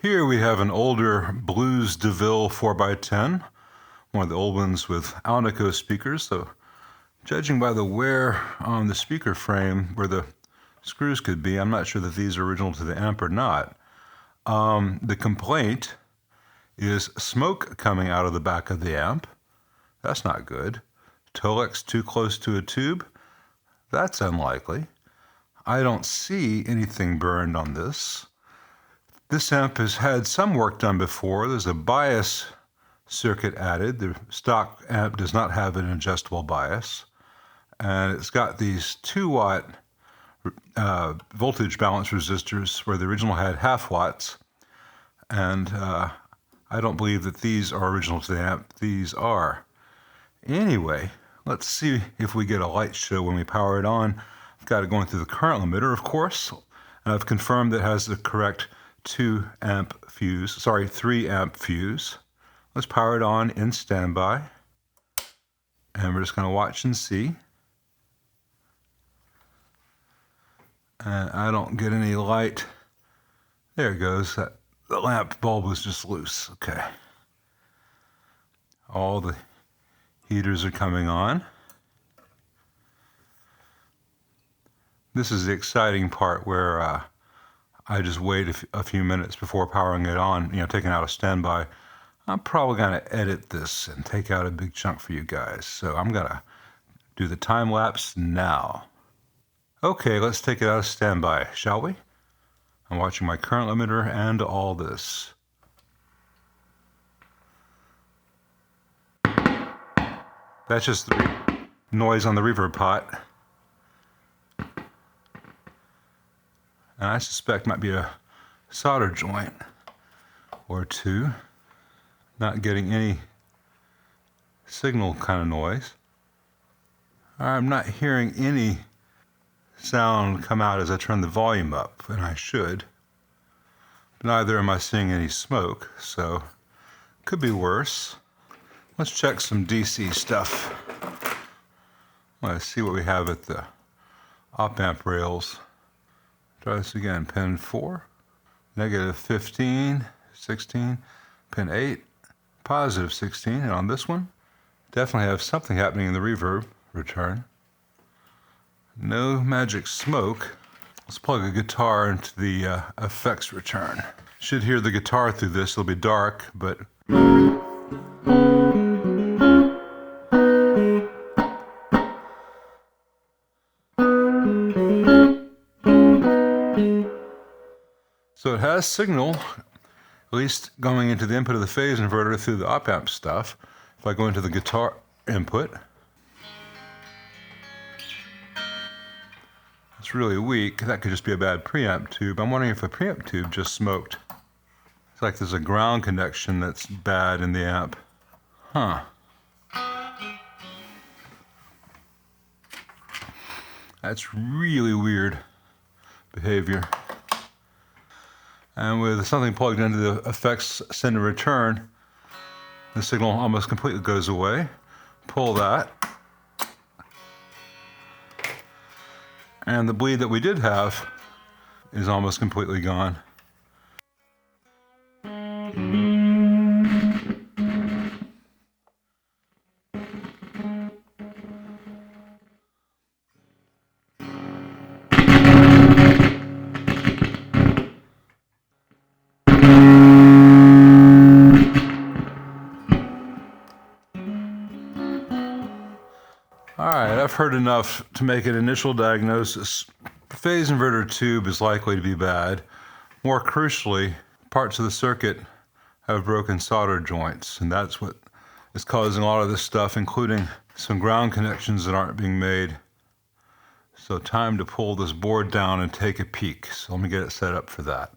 Here we have an older Blues DeVille 4x10, one of the old ones with Alnico speakers. So judging by the wear on the speaker frame where the screws could be, I'm not sure that these are original to the amp or not. The complaint is smoke coming out of the back of the amp. That's not good. Tolex too close to a tube. That's unlikely. I don't see anything burned on this. This amp has had some work done before. There's a bias circuit added. The stock amp does not have an adjustable bias. And it's got these 2-watt voltage balance resistors where the original had half watts. And I don't believe that these are original to the amp. These are. Anyway, let's see if we get a light show when we power it on. I've got it going through the current limiter, of course, and I've confirmed that it has the correct 3 amp fuse. Let's power it on in standby, and we're just going to watch and see. And I don't get any light. There it goes. The lamp bulb was just loose. Okay. All the heaters are coming on. This is the exciting part where I just wait a few minutes before powering it on, taking out a standby. I'm probably going to edit this and take out a big chunk for you guys. So I'm going to do the time lapse now. Okay, let's take it out of standby, shall we? I'm watching my current limiter and all this. That's just the noise on the reverb pot. And I suspect might be a solder joint or two. Not getting any signal kind of noise. I'm not hearing any sound come out as I turn the volume up, and I should. Neither am I seeing any smoke, so could be worse. Let's check some DC stuff. Let's see what we have at the op-amp rails. Try this again. Pin 4, negative 15, 16, pin 8, positive 16. And on this one, definitely have something happening in the reverb return. No magic smoke. Let's plug a guitar into the effects return. Should hear the guitar through this. It'll be dark, but so it has signal, at least going into the input of the phase inverter through the op-amp stuff. If I go into the guitar input, it's really weak. That could just be a bad preamp tube. I'm wondering if a preamp tube just smoked. It's like there's a ground connection that's bad in the amp. Huh. That's really weird behavior. And with something plugged into the effects send and return, the signal almost completely goes away. Pull that. And the bleed that we did have is almost completely gone. Alright, I've heard enough to make an initial diagnosis. The phase inverter tube is likely to be bad. More crucially, parts of the circuit have broken solder joints, and that's what is causing a lot of this stuff, including some ground connections that aren't being made. So time to pull this board down and take a peek. So let me get it set up for that.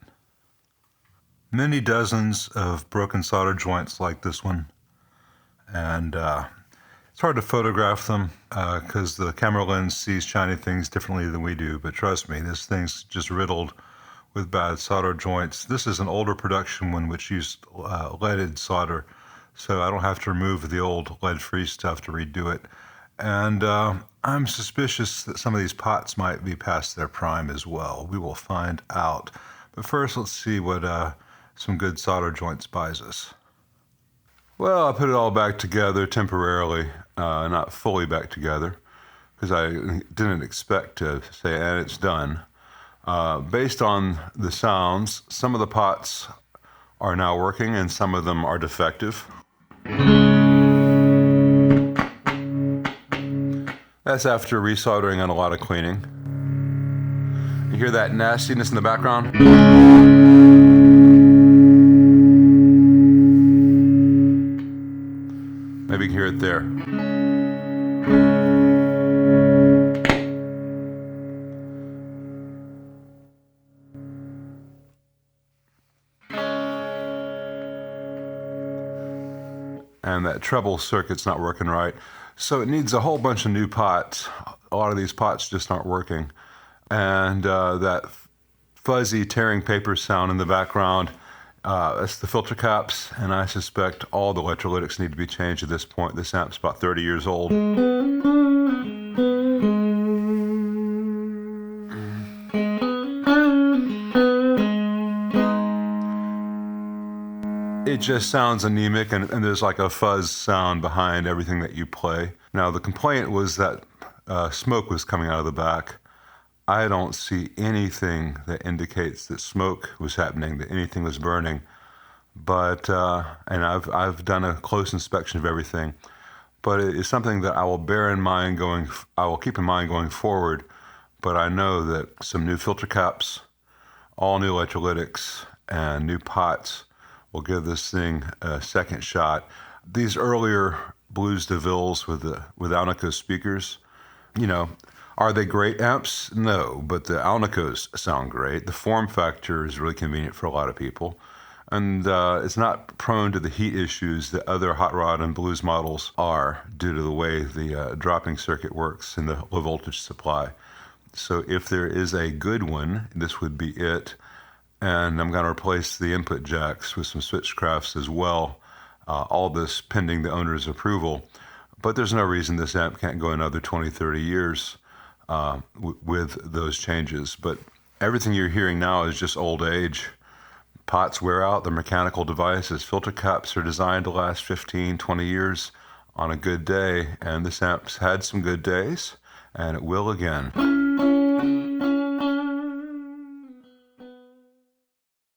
Many dozens of broken solder joints like this one, and it's hard to photograph them because the camera lens sees shiny things differently than we do, but trust me, this thing's just riddled with bad solder joints. This is an older production one which used leaded solder, so I don't have to remove the old lead-free stuff to redo it. And I'm suspicious that some of these pots might be past their prime as well. We will find out. But first, let's see what some good solder joints buys us. Well, I put it all back together temporarily, not fully back together, because I didn't expect to say, and it's done. Based on the sounds, some of the pots are now working and some of them are defective. That's after resoldering and a lot of cleaning. You hear that nastiness in the background? Maybe you can hear it there. And that treble circuit's not working right. So it needs a whole bunch of new pots. A lot of these pots just aren't working. And that fuzzy tearing paper sound in the background, that's the filter caps, and I suspect all the electrolytics need to be changed at this point. This amp's about 30 years old. It just sounds anemic, and there's like a fuzz sound behind everything that you play. Now, the complaint was that smoke was coming out of the back. I don't see anything that indicates that smoke was happening, that anything was burning. But, and I've done a close inspection of everything, but it is something that I will bear in mind I will keep in mind going forward. But I know that some new filter caps, all new electrolytics, and new pots will give this thing a second shot. These earlier blues DeVilles with Alnico speakers, you know, are they great amps? No, but the Alnicos sound great. The form factor is really convenient for a lot of people. And it's not prone to the heat issues that other hot rod and blues models are due to the way the dropping circuit works in the low voltage supply. So if there is a good one, this would be it. And I'm going to replace the input jacks with some switchcrafts as well. All this pending the owner's approval. But there's no reason this amp can't go another 20, 30 years with those changes. But everything you're hearing now is just old age. Pots wear out, they're mechanical devices. Filter caps are designed to last 15, 20 years on a good day. And this amp's had some good days, and it will again.